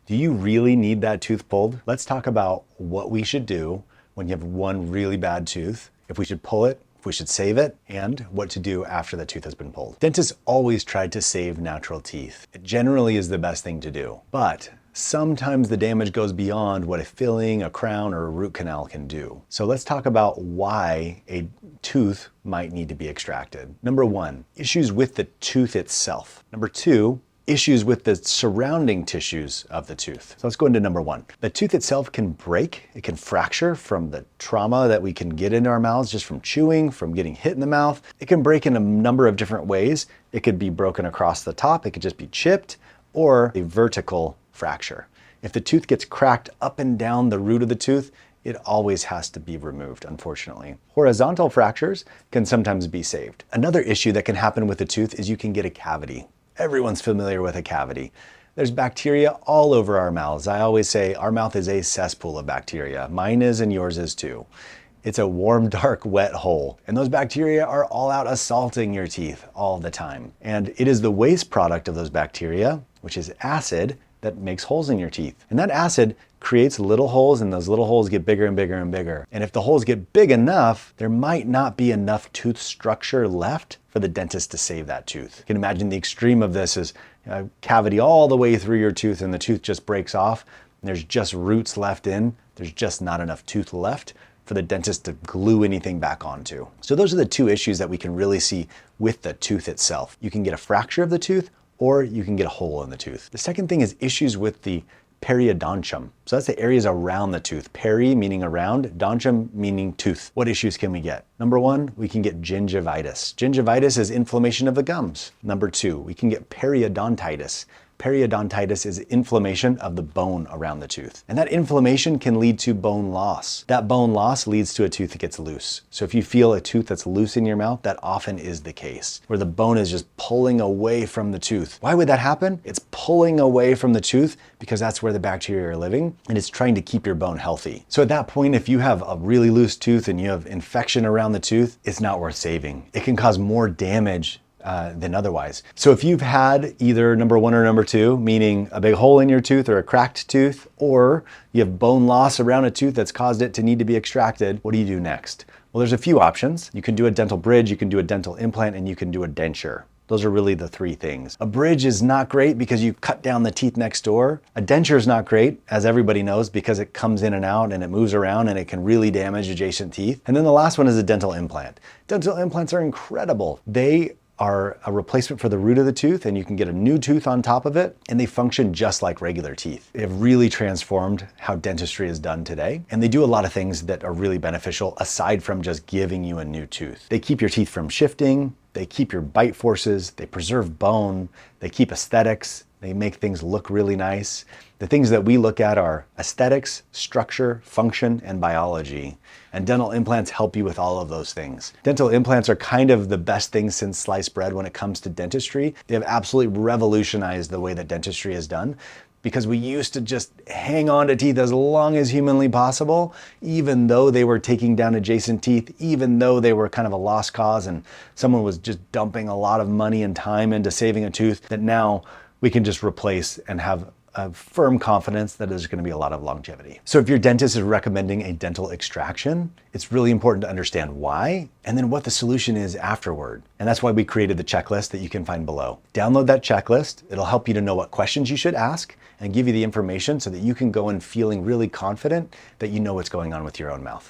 Do you really need that tooth pulled? Let's talk about what we should do when you have one really bad tooth, if we should pull it, if we should save it, and what to do after the tooth has been pulled. Dentists always try to save natural teeth. It generally is the best thing to do, but sometimes the damage goes beyond what a filling, a crown, or a root canal can do. So let's talk about why a tooth might need to be extracted. Number one, issues with the tooth itself. Number two, issues with the surrounding tissues of the tooth. So let's go into number one. The tooth itself can break, it can fracture from the trauma that we can get into our mouths just from chewing, from getting hit in the mouth. It can break in a number of different ways. It could be broken across the top, it could just be chipped, or a vertical fracture. If the tooth gets cracked up and down the root of the tooth, it always has to be removed, unfortunately. Horizontal fractures can sometimes be saved. Another issue that can happen with the tooth is you can get a cavity. Everyone's familiar with a cavity. There's bacteria all over our mouths. I always say our mouth is a cesspool of bacteria. Mine is and yours is too. It's a warm, dark, wet hole. And those bacteria are all out assaulting your teeth all the time. And it is the waste product of those bacteria, which is acid, that makes holes in your teeth. And that acid creates little holes, and those little holes get bigger and bigger and bigger. And if the holes get big enough, there might not be enough tooth structure left for the dentist to save that tooth. You can imagine the extreme of this is a cavity all the way through your tooth and the tooth just breaks off. And there's just roots left in. There's just not enough tooth left for the dentist to glue anything back onto. So those are the two issues that we can really see with the tooth itself. You can get a fracture of the tooth, or you can get a hole in the tooth. The second thing is issues with the periodontium. So that's the areas around the tooth. Peri meaning around, dontium meaning tooth. What issues can we get? Number one, we can get gingivitis. Gingivitis is inflammation of the gums. Number two, we can get periodontitis. Periodontitis is inflammation of the bone around the tooth. And that inflammation can lead to bone loss. That bone loss leads to a tooth that gets loose. So if you feel a tooth that's loose in your mouth, that often is the case, where the bone is just pulling away from the tooth. Why would that happen? It's pulling away from the tooth because that's where the bacteria are living, and it's trying to keep your bone healthy. So at that point, if you have a really loose tooth and you have infection around the tooth, it's not worth saving. It can cause more damage than otherwise. So if you've had either number one or number two, meaning a big hole in your tooth or a cracked tooth, or you have bone loss around a tooth that's caused it to need to be extracted, what do you do next? Well, there's a few options. You can do a dental bridge, you can do a dental implant, and you can do a denture. Those are really the three things. A bridge is not great because you cut down the teeth next door. A denture is not great, as everybody knows, because it comes in and out and it moves around and it can really damage adjacent teeth. And then the last one is a dental implant. Dental implants are incredible. They are a replacement for the root of the tooth, and you can get a new tooth on top of it, and they function just like regular teeth. They have really transformed how dentistry is done today, and they do a lot of things that are really beneficial aside from just giving you a new tooth. They keep your teeth from shifting, they keep your bite forces, they preserve bone, they keep aesthetics, they make things look really nice. The things that we look at are aesthetics, structure, function, and biology. And dental implants help you with all of those things. Dental implants are kind of the best thing since sliced bread when it comes to dentistry. They have absolutely revolutionized the way that dentistry is done, because we used to just hang on to teeth as long as humanly possible, even though they were taking down adjacent teeth, even though they were kind of a lost cause and someone was just dumping a lot of money and time into saving a tooth, that now we can just replace and have a firm confidence that there's going to be a lot of longevity. So if your dentist is recommending a dental extraction, it's really important to understand why and then what the solution is afterward. And that's why we created the checklist that you can find below. Download that checklist. It'll help you to know what questions you should ask and give you the information so that you can go in feeling really confident that you know what's going on with your own mouth.